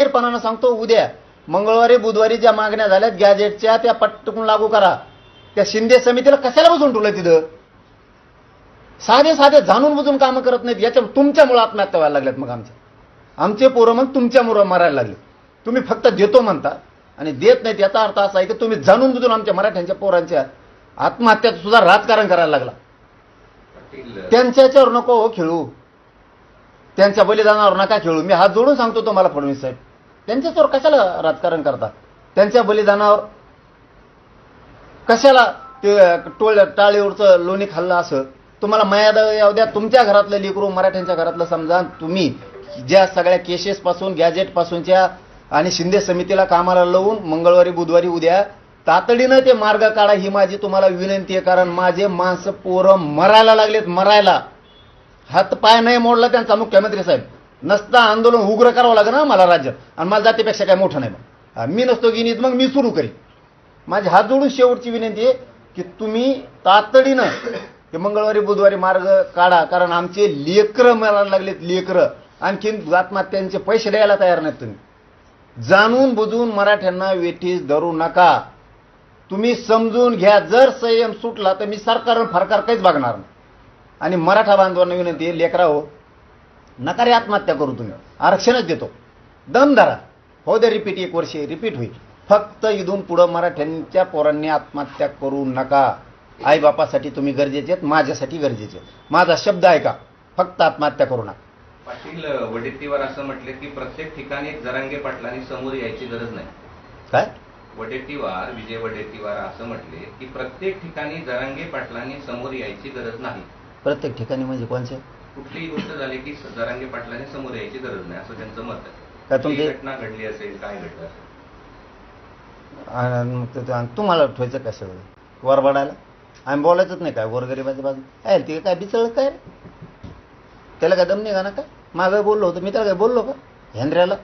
जाहीरपणानं सांगतो, उद्या मंगळवारी बुधवारी ज्या मागण्या झाल्यात गॅजेटच्या त्या पटकन लागू करा. त्या शिंदे समितीला कशाला बसून ठेवलं तिथं? साधे साधे जाणून बुजून कामं करत नाहीत. याच्या तुमच्यामुळे आत्महत्या व्हायला लागल्यात. मग आमचे पोरं मग तुमच्यामुळं मरायला लागले. तुम्ही फक्त देतो म्हणता आणि देत नाहीत. याचा अर्थ असा आहे की तुम्ही जाणून बुजून आमच्या मराठ्यांच्या पोरांच्या आत्महत्यात सुद्धा राजकारण करायला लागला. त्यांच्यावर नको हो खेळू, त्यांच्या बलिदानावर नका खेळू. मी हात जोडून सांगतो तुम्हाला फडणवीस साहेब, त्यांच्यावर कशाला राजकारण करता? त्यांच्या बलिदानावर कशाला ते टाळीवरचं लोणी खाल्लं असं तुम्हाला मर्यादा यावं द्या. तुमच्या घरातलं लेकरू मराठ्यांच्या घरातलं समजा. तुम्ही ज्या सगळ्या केसेस पासून गॅजेट पासूनच्या आणि शिंदे समितीला कामाला लावून मंगळवारी बुधवारी उद्या तातडीनं ते मार्ग काढा, ही माझी तुम्हाला विनंती आहे. कारण माझे माणसं पोरं मरायला लागलेत, मरायला. हात पाय नाही मोडला त्यांचा मुख्यमंत्री साहेब. नसता आंदोलन उग्र करावं लागेल ना मला राज्यात, आणि मला जातीपेक्षा काय मोठं नाही. मग मी नसतो गिनीत, मग मी सुरू करीन. माझे हात जोडून शेवटची विनंती आहे की तुम्ही तातडीनं हे मंगळवारी बुधवारी मार्ग काढा. कारण आमचे लेकरं मरायला लागलेत, लेकरं. आणखीन आत्महत्यांचे पैसे द्यायला तयार नाहीत. तुम्ही जाणून बुजून मराठ्यांना वेठीस धरू नका. तुम्ही समजून घ्या. जर संयम सुटला तर मी सरकार फरकार काहीच बघणार नाही. आणि मराठा बांधवांना विनंती आहे, लेकरा हो नका रे आत्महत्या करू. तुम्ही आरक्षणच देतो, दम धरा. हो दे रिपीट, 1 वर्ष रिपीट होईल. फक्त इथून पुढं मराठ्यांच्या पोरांनी आत्महत्या करू नका. आईबापासाठी तुम्ही गरजेचे आहेत, माझ्यासाठी गरजेचे आहेत. माझा शब्द ऐका, फक्त आत्महत्या करू नका. पाटील वडेट्टीवार असं म्हटले की प्रत्येक ठिकाणी जरांगे पाटलांनी समोर यायची गरज नाही. काय वडेट्टीवार, विजय वडेट्टीवार असं म्हटले की प्रत्येक ठिकाणी जरांगे पाटलांनी समोर यायची गरज नाही. प्रत्येक ठिकाणी म्हणजे कोणचे? कुठलीही गोष्ट झाली की जरांगे पाटलांनी समोर यायची गरज नाही असं त्यांचं मत आहे. काय तुमची घटना घडली असेल, काय घडलं असेल, तुम्हाला ठेवायचं कसं वर बडायला? आम्ही बोलायचंच नाही काय गोरगरिबाच्या बाजू? काय ते काय बिचळ काय? त्याला काय दम निघा ना? काय मागं बोललो होतं मी, त्याला काय बोललो का हेंद्र्याला?